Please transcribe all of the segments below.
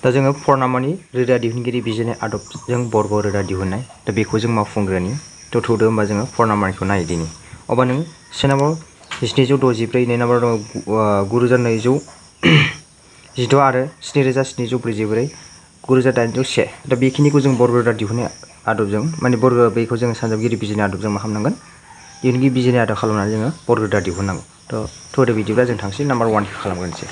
दा जोङो 4 नाम्बारनि रोदा दिहुनगिरि बिजिरनाय आदबजों बर्ग रोदा दिहुननाय दा बेखौ जों मावफुंग्रोनि थ' थौदो होमबा जोङो 4 नाम्बारनिखौ नायदिनि अब्ला नों से नाम्बार 1764 नै नाम्बार दङ 9216 आरो 7744 9801 दा बेखिनिखौ जों बर्ग रोदा दिहुननाय आदबजों माने बर्ग बेखौ जोङो सानजाबगिरि बिजिरनाय आदबजों मा खालामनांगोन दिहुनगिरि बिजिरनाय आदब खालामनानै जोङो बर्ग रोदा दिहुननांगौ थ' थौदो बिदिब्ला जों थांसै नाम्बार 1 खौ खालामग्रोनोसै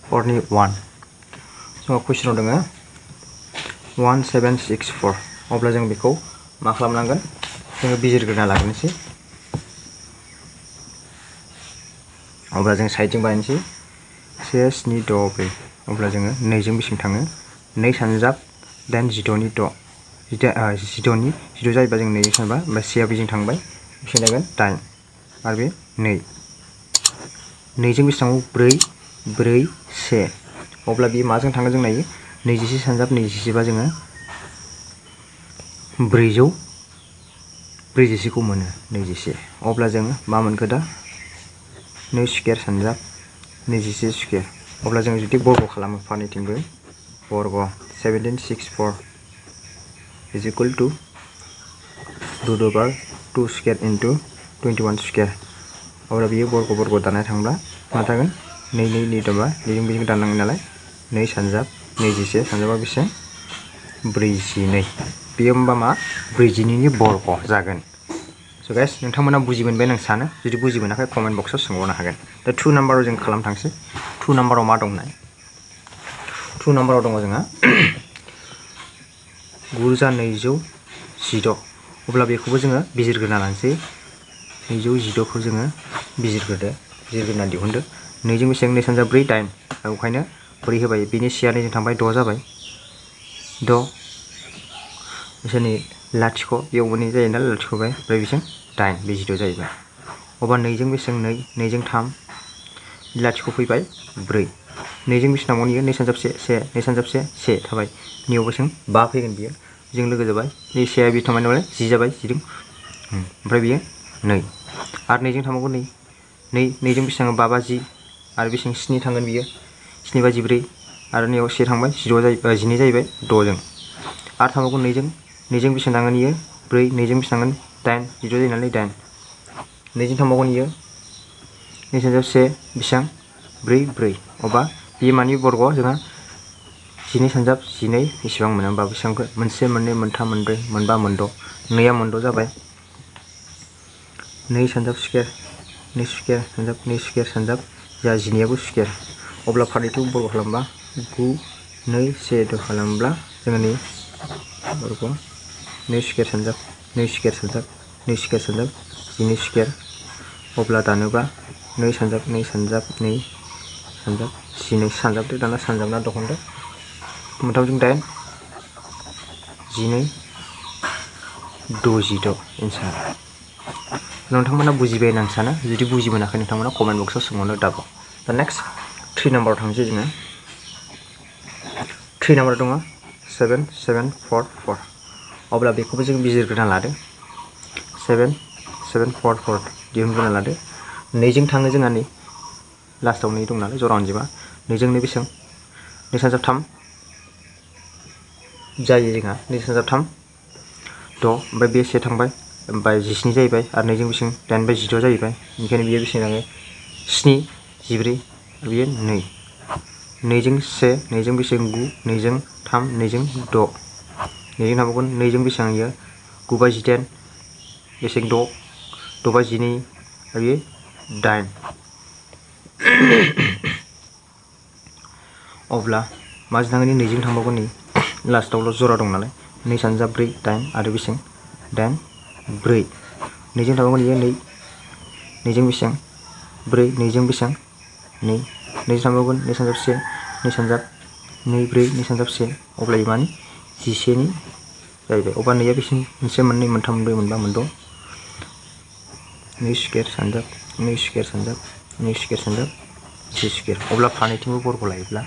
फरनि 1 जोंहा कुइसनाव दङ 1764 अब्ला जों बेखौ मा खालामनांगोन जोङो बिजिरग्रोना लाग्रोनोसै अब्ला जों साइडजों बानायनोसै 1764 अब्ला जोङो 2 जों बेसेबां थाङो 2 सानजाब 8 16 जायोबा जों 2 सानबा ओमफ्राय 1 आ बेजों थांबाय बेसेबां जागोन 8 आरो बे 2 जों बेसेबां 4 4 1 अब्ला बे माजों थाङो जों नायो 21 सानजाब 21 बा जोङो 440 खौ मोनो 21 अब्ला जों मा मोनखो दा 2 स्क्वायर सानजाब 21 स्क्वायर अब्ला जों जुदि बर्ग खालामो फारनैथिंबो बर्ग 1764 is equal to root over 2 square into 21 square अब्ला बियो बर्ग दानाय थांब्ला मा थागोन 2 2 2 दबा बेजों बेजों दाननांगोन नालाय 2 सानजाब 21 सानजाबा बेसेबां 42 बेयो होमबा मा 42 नि बर्ग जागोन स' गाइस नोंथांमोना बुजि मोनबाय आं सानो जुदि बुजि मोनाखै कमेन्ट बक्सआव सोंबावनो हागोन दा 2 नाम्बाराव जों खालाम थांसै 2 नाम्बाराव मा दं नाय 2 नाम्बाराव दङ जोंहा 9216 अब्ला बेखौबो जोङो बिजिरग्रोना लानोसै 216 खौ जोङो बिजिरग्रोना दिहुनदो 2 जों बेसेबां 2 सानजाब 4 8 बेखायनो 4 होबाय बेनि सिया 2 जों थांबाय 6 जाबाय 6 बिसोरनि लाथिख' बेयाव मोननै जायो नालाय लाथिख'बाय ओमफ्राय बेसेबां 8 बे 0 जाहैबाय अब्ला 2 जों बेसेबां 2 जों 3 लाथिख' फैबाय 4 2 जों बेसेबां नांगौ 2 सानजाब 1 2 सानजाब 1 थाबाय नियाव बेसेबां 5 फैगोन बियो जों लोगो जाबाय बे सेया बे थांबाय नालाय 10 जाबाय 10 ओमफ्राय बियो 2 आरो 2 जों थांबावगोन 2 जों बेसेबां 5 बा 10 आरो बेसेबां 7 थांगोन बियो 7 बा 14 आरो नैयाव 1 थांबाय 12 जाहैबाय 6 जों आरो थांबावगोन 2 जों बेसेबां थांगोन इयो 4 2 जों बेसेबां थांगोन 8 0 जायो नालाय 8 2 जों थांबावगोन इयो 2 सानजाब 1 बेसेबां 4 4 अब्ला बे मानि बर्ग जोंहा 12 सानजाब 12 बेसेबां मोनो होमबा बेसेबां 1 2 3 4 5 6 2 आ 6 जाबाय 2 सानजाब स्क्वायर 2 स्क्वायर सानजाब 2 स्क्वायर सानजाब जोंहा 12 आबो स्क्वायर अब्ला फारनैथिं बर्ग खालामबा 9 2 1 2 खालामब्ला जोङो नै बर्ग 2 स्क्वायर सानजाब 2 स्क्वायर सानजाब 2 स्क्वायर सानजाब 12 स्क्वायर अब्ला दानोबा 2 सानजाब 2 सानजाब 2 सानजाब 12 सानजाबदो दाना सानजाबना दहनदो मोनथामजों 8 12 66 एन्सार नोंथांमोना बुजिबाय होनना आं सानो जुदि बुजि मोनाखै नोंथांमोना कमेन्ट बक्सआव सोंहरनो दाबाव दा नेक्स्ट 3 नाम्बाराव थांसै जोङो 3 नाम्बाराव दङ 7744 अब्ला बेखौबो जों बिजिरग्रोना लादो 7744 दिहुनग्रोना लादो 2 जों थाङो जोंहा नै लास्टआव 2 दं नालाय जरा अनजिमा 2 जों बेसेबां 2 सानजाब 3 जायो जोंहा 2 सानजाब 3 6 ओमफ्राय बे 1 थांबाय ओमफ्राय 17 जाहैबाय आरो 2 जों बेसेबां 8 बाय 16 जाहैबाय बेनिखायनो बियो बेसेबां थाङो 7 14 बियो 2 2 जों 1 2 जों बेसेबां 9 2 जों 3 2 जों 6 2 जों थांबावगोन 2 जों बेसेबां इयो 9 बा 18 बेसेबां 6 6 बा 12 आरो बियो 8 अब्ला माजों थांगोन 2 जों थांबावगोन नै लास्टआवल' जरा दं नालाय 2 सानजाब 4 8 आरो बेसेबां 8 4 2 जों थांबावगोन इयो 2 2 जों बेसेबां 4 2 जों बेसेबां 2 2 थांबावगोन 2 सानजाब 1 2 सानजाब 2 4 2 सानजाब 1 अब्ला इयो मानि 11 नि जाहैबाय अब्ला 2 आ बेसेबां 1 2 3 4 5 6 2 स्क्वायर सानजाब 2 स्क्वायर सानजाब 2 स्क्वायर सानजाब 1 स्क्वायर अब्ला फारनैथिंबो बर्ग लायोब्ला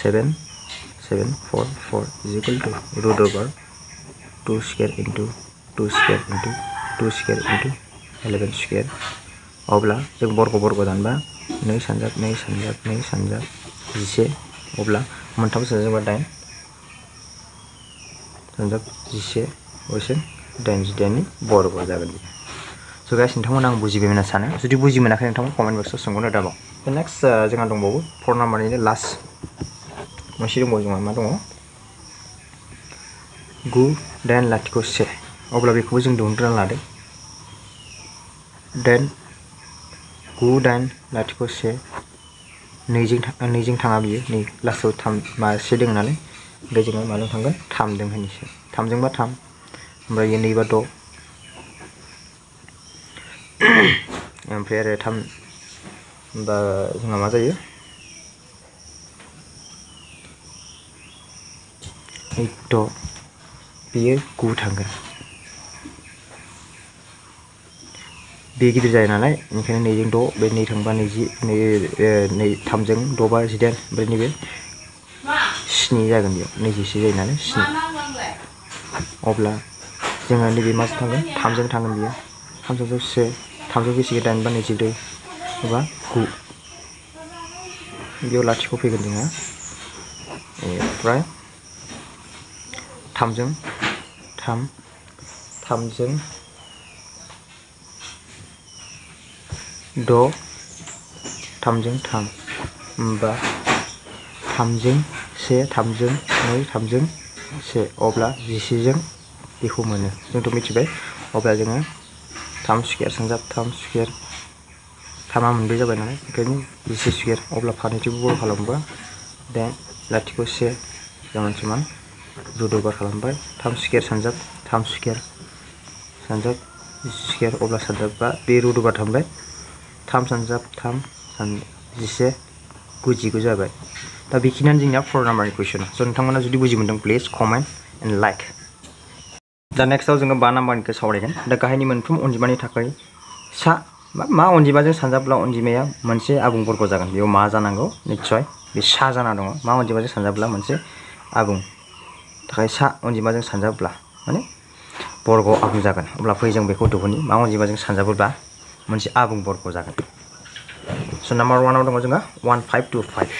7744 is equal to root over 2 square into 2 square into 2 square into 11 square अब्ला जों बर्ग दानबा 2 सानजाब 2 सानजाब 2 सानजाब 11 अब्ला मोनथाम सानजाबा 8 सानजाब 11 अबेसिम 88 नि बर्ग जागोन बियो स' गाइस नोंथांमोना आं बुजिबाय होनना सानो जुदि बुजि मोनाखै नोंथांमोन कमेन्ट बक्सआव सोंहरनो दाबाव नेक्स्ट जोंहा दंबावो 4 नाम्बारनिनो लास्ट मोनसे दंबावो जोंहा मा दङ 9 दाइन लाथिख' 1 अब्ला बेखौबो जों दिहुनग्रोना लादों 9 दाइन लाथिख' 1 नैजों थाङा बियो नै लास्टआव 3 से दङ नालाय ओमफ्राय जोङो माजों थांगोन 3 जों होनोसै 3 जोंबा 3 ओमफ्राय 2 बा 6 ओमफ्राय आरो 3 बा जोंहा मा जायो 8 बेयो 9 थांगोन बे गिदिर जायो नालाय ओंखायनो 2 जों 6 बे 2 थांबा 20 3 जों 6 बा 18 ओमफ्राय नैबे 7 जागोन बेयाव 21 जायो नालाय 7 अब्ला जोङो नैबे माजों थांगोन 3 जों थांगोन बियो 3 जों 1 3 जों बेसे 8 बा 22 एबा 9 बेयाव लाथिख' फैगोन जोंहा ओमफ्राय 3 जों 3 जों 6 3 जों 3 होमबा 3 जों 1 3 जों 2 3 जों 1 अब्ला 11 जों बेखौ मोनो जोंथ' मिथिबाय अब्ला जोङो 3 स्क्वायर सानजाब 3 स्क्वायर 3 मोनब्रै जाबाय नालाय ओंखायनो 11 स्क्वायर अब्ला फारनैथिंबो बल खालामोबा 8 लाथिख' 1 समान रुट अभार खालामबाय 3 स्क्वायर सानजाब 3 स्क्वायर सानजाब स्क्वायर अब्ला सानजाबा बे रुट अभार थांबाय 3 सानजाब 3 11 99 जाबाय दा बेखिनियानो जोंनिया 4 नाम्बारनि कुइसन स' नोंथांमोना जुदि बुजि मोनदों प्लिज कमेन्ट एन्ड लाइक दा नेक्स्टआव जोङो 5 नाम्बारनिखौ सावरायगोन दा गाहायनि मोनफ्रोम अनजिमानि थाखाय मा अनजिमाजों सानजाब्ला अनजिमाया मोनसे आबुं बर्ग जागोन बेयाव मा जानांगौ निस्सय बे सा जाना दङ मा अनजिमाजों सानजाब्ला मोनसे आबुं थाखाय सा अनजिमाजों सानजाब्ला माने बर्ग आबुं जागोन अब्ला फै जों बेखौ दिहुननि मा अनजिमाजों सानजाबोब्ला मोनसे आबुं बर्ग जागोन स' नाम्बार 1 आव दङ जोंहा 1525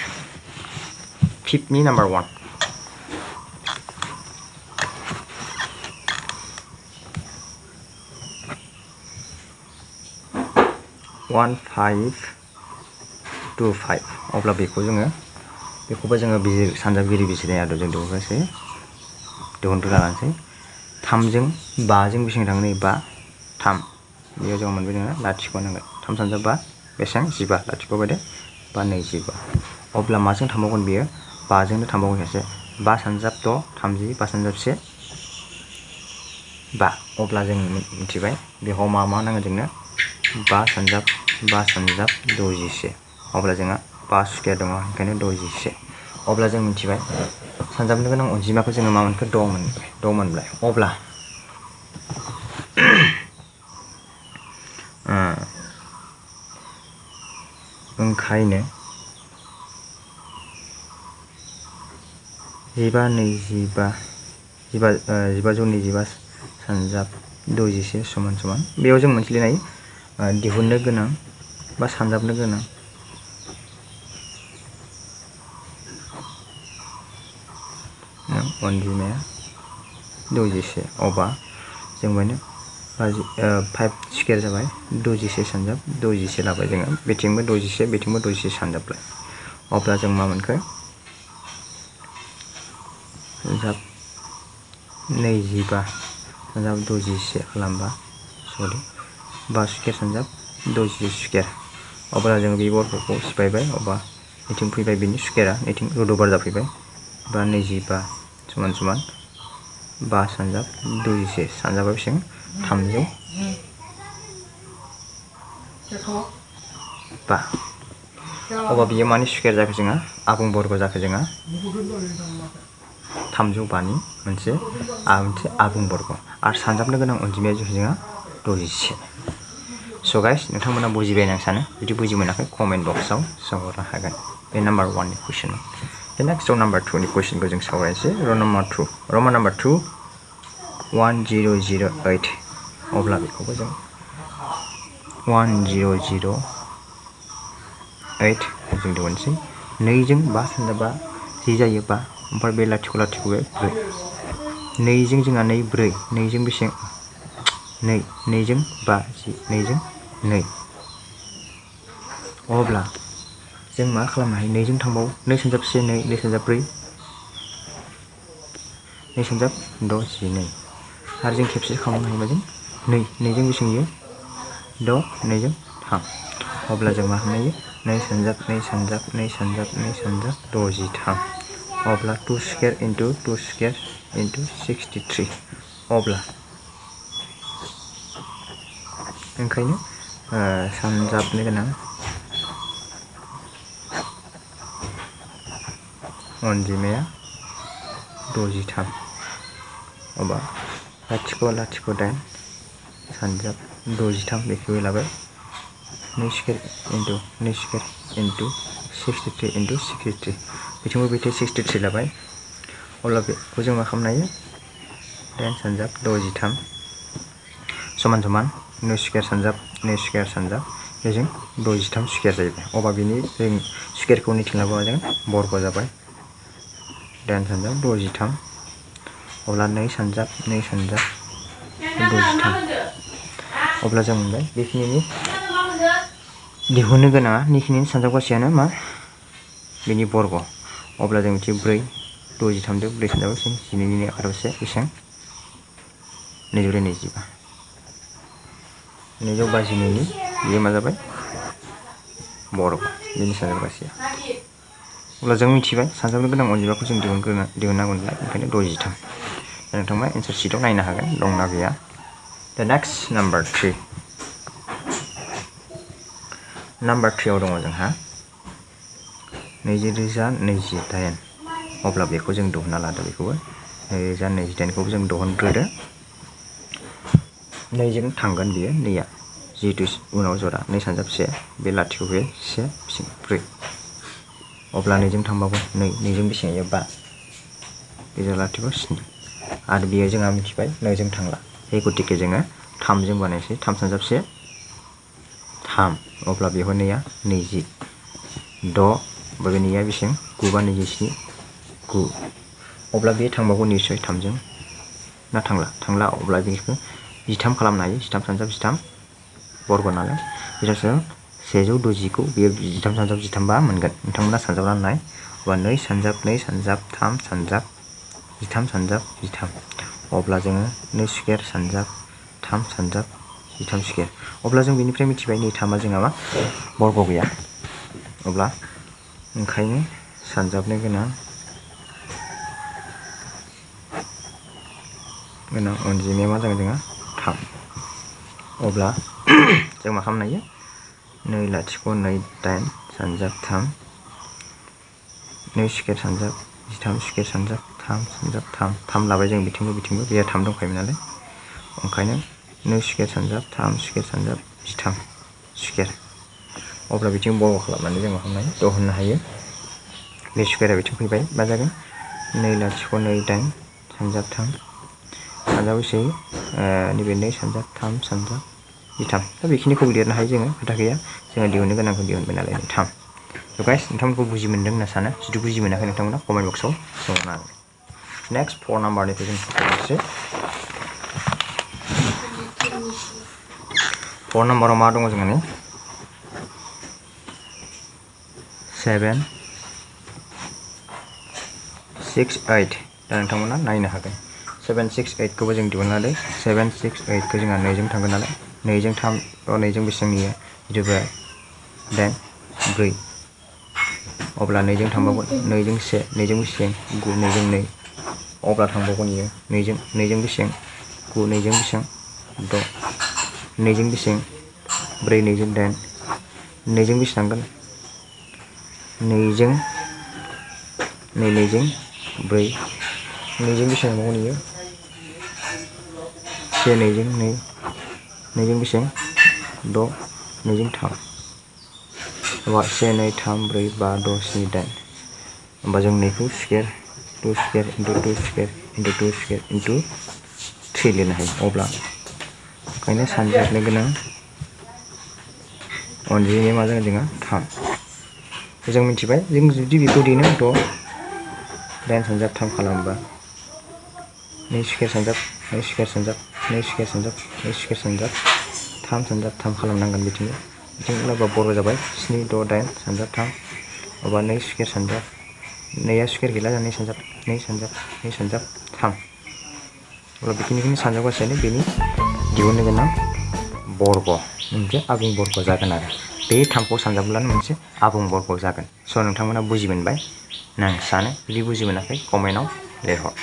5थनि नाम्बार 1 1525 अब्ला बेखौबो जोङो सानजाबगिरि बिजिरनाय आदबजों दिहुनग्रोना लानोसै 3 जों 5 जों बेसेबां थाङो नै 5 3 बेयाव जों मोनबाय जोङो लाथिख' नांगोन 3 सानजाब 5 बेसेबां 15 लाथिख' बायदि बा 25 अब्ला माजों थांबावगोन बियो 5 जोंनो थांबावगोन सासे 5 सानजाब 6 30 5 सानजाब 1 5 अब्ला जों मिथिबाय बेयाव मा नांगोन जोंनो 5 सानजाब 61 अब्ला जोंहा 5 स्क्वायर दङ ओंखायनो 61 अब्ला जों मिथिबाय सानजाबनो गोनां अनजिमाखौ जोङो मा मोनखो 6 मोनबाय अब्ला ओंखायनो 1525 सानजाब 61 समान बेयाव जों मोनसे लिरनो हायो दिहुननो गोनां बा सानजाबनो गोनां अनजिमाया 61 अब्ला जों बेनो 5 स्क्वायर जाबाय 61 सानजाब 61 लाबाय जोङो बेथिंबो 61 बेथिंबो 61 सानजाबलाय अब्ला जों मा मोनखो सानजाब 25 सानजाब 61 खालामबा सरि 5 स्क्वायर सानजाब 61 स्क्वायर अब्ला जों बे बर्गखौ सिफायबाय अब्ला नैथिं फैबाय बिनि स्क्वायरा नैथिं रुट अभार जाफैबाय बा 25 समान 5 सानजाब 61 सानजाबा बेसेबां 300 5 अब्ला बियो मानि स्क्वायर जाखो जोंहा आबुं बर्ग जाखो जोंहा 305नि मोनसे आबुं बर्ग आरो सानजाबनो गोनां अनजिमाया जोंहा 61 स' गाइस नोंथांमोना बुजिबाय होनना सानो जुदि बुजि मोनाखै कमेन्ट बक्सआव सोंहरनो हागोन बे नाम्बार 1नि कुइसन नेक्स्टआव नाम्बार 2नि कुइसनखौ जों सावरायनोसै रमान नाम्बार 2 1008 अब्ला बेखौबो जों 1008 जों दिहुनसै 2 जों 5 सानजाबा 10 जायो 5 ओमफ्राय बे लाथिख' लाथिख' बे 4 2 जों जोंहा 2 4 2 जों बेसेबां 2 2 जों 5 2 जों 2 अब्ला जों मा खालामनो हायो 2 जों थांबावो 2 सानजाब 1 2 2 सानजाब 4 2 सानजाब 6 12 आरो जों खेबसे खालामनो हायोबा जों 2 2 जों बेसेबां इयो 6 2 जों 3 अब्ला जों मा खालामनो हायो 2 सानजाब 2 सानजाब 2 सानजाब 2 सानजाब 63 अब्ला 2 स्क्वायर इनटु 2 स्क्वायर इनटु 63 अब्ला ओंखायनो सानजाबनो गोनां अनजिमाया 63 अब्ला लाथिख' लाथिख' 8 सानजाब 63 बेखौ लाबाय 2 square into 2 square into 63 into 63 बिथिंबो बिथिं 63 लाबाय अब्ला बेखौ जों मा खालामनो हायो 10 सानजाब 63 समान समान 2 स्क्वायर सानजाब 2 स्क्वायर सानजाब बेजों 63 स्क्वायर जाहैबाय अब्ला बिनि जों स्क्वायरखौ उनथिं लाबोबा जों बर्ग जाबाय 10 सानजाब 63 अब्ला 2 सानजाब 63 अब्ला जों मोनबाय बेखिनिनि दिहुननो गोनाङा बेखिनिनि सानजाब गासैयानो मा बेनि बर्ग अब्ला जों मिथियो 4 63 जों 4 सानजाब 12 आखारबेसे बेसेबां 225 252 बेयो मा जाबाय बर्ग बेनि सानजाब गासैया अब्ला जों मिथिबाय सानजाबनो गोनां अनजिमाखौ जों दिहुननांगौब्ला ओंखायनो 63 नोंथाङा एन्सार शीटआव नायनो हागोन दंना गैया दा नेक्स्ट नाम्बार 3 नाम्बार 3 आव दङ जोंहा 2028 अब्ला बेखौ जों दिहुनना लादो बेखौबो 2028 खौबो जों दिहुनग्रोदो 2 जों थांगोन बियो 2आ जिहेतु उनाव जरा 2 सानजाब 1 बे लाथिख' बे 1 4 अब्ला 2 जों थांबावगोन 2 जों बेसेबां 5 बेजों लाथिख' 7 आरो बेयो जोंहा मिथिबाय 2 जों थांला बे गतिके जोङो 3 जों बानायसै 3 सानजाब 1 3 अब्ला बेयाव 2आ 20 6 बे 2आ बेसेबां 9 बा 27 9 अब्ला बे थांबावगौ निस्सय 3 जों ना थांला अब्ला बेखौ 13 खालामनो हायो 13 सानजाब 13 बर्ग नालाय 169 बेयो 13 सानजाब 13 बा मोनगोन नोंथांमोना सानजाब राननाय अब्ला 2 सानजाब 2 सानजाब 3 सानजाब 13 सानजाब 13 अब्ला जोङो 2 स्क्वायर सानजाब 3 सानजाब 13 स्क्वायर अब्ला जों बेनिफ्राय मिथिबाय 3आ जोंहा मा बर्ग गैया अब्ला ओंखायनो सानजाबनो गोनां अनजिमाया मा जागोन जोंहा 3 अब्ला जों मा खालामनो हायो 2 लाथिख' 2 8 सानजाब 3 2 स्क्वायर सानजाब 13 स्क्वायर सानजाब 3 सानजाब 3 लाबाय जों बिथिंबो बेयो 3 दंखायोमोन नालाय ओंखायनो 2 स्क्वायर सानजाब 3 स्क्वायर सानजाब 13 स्क्वायर अब्ला बिथिं बर्ग खालामनानै जों मा खालामनो हायो दिहुननो हायो बे स्क्वायरा बिथिं फैबाय मा जागोन 2 लाथिख' 2 8 सानजाब 3 सानजाब बेसे नैबे 2 सानजाब 3 सानजाब 13 दा बेखिनिखौ लिरनो हायो जोङो खोथा गैया जोङो दिहुननो गोनांखौ दिहुनबाय नालाय 3 स' गाइस नोंथांमोनखौ बुजि मोनदों होनना सानो जुदि बुजि मोनाखै नोंथांमोना कमेन्ट बक्सआव सोंनो हागोन नेक्स्ट 4 नाम्बारनिफ्राय जों फैनोसै 4 नाम्बाराव मा दङ जोंहा 7 6 8 दा नोंथांमोना नायनो हागोन 7 6 8 खौबो जों दिहुनना लादो 7 6 8 खौ जोंहा 2 जों थांगोन नालाय 2 जों 3 2 जों बेसेबां नियो जेनेबा 10 4 अब्ला 2 जों थांबावगोन 2 जों 1 2 जों बेसेबां 9 2 जों 2 अब्ला थांबावगोन इयो 2 जों बेसेबां 9 2 जों बेसेबां 6 2 जों बेसेबां 4 2 जों 8 2 जों बेसे थांगोन 2 जों 2 जों 4 2 जों बेसेबां थांबावगोन इयो 1 2 जों 2 2 जों बेसेबां 6 2 जों 3 अब्ला 1 2 3 4 5 6 7 8 होमबा जों 2 खौ square 2 square into 2 square into 2 square into 3 लिरनो हायो अब्ला ओंखायनो सानजाबनो गोनां अनजिमाया मा जागोन जोंहा 3 जों मिथिबाय जों जुदि बेखौ ओरैनो 6 दाइन सानजाब 3 खालामोबा 2 स्कुवेर सानजाब 2 स्कुवेर सानजाब 2 स्कुवेर सानजाब 2 स्कुवेर सानजाब 3 सानजाब 3 खालामनांगोन बिथिं उनाव बर' जाबाय 7 6 8 सानजाब 3 अबा 2 स्कुवेर सानजाब 2 स्कुवेर गैला 2 सानजाब 2 सानजाब 2 सानजाब 3 अब्ला बेखिनिखौनो सानजाबगासिनो बेनि दिहुननो गोनां बर्ग मोनसे आबुं बर्ग जागोन आरो बे 3खौ सानजाबब्लानो मोनसे आबुं बर्ग जागोन। स' नोंथांमोना बुजि मोनबाय होनना आं सानो जुदि बुजि मोनाखै कमेन्टआव लिरहर।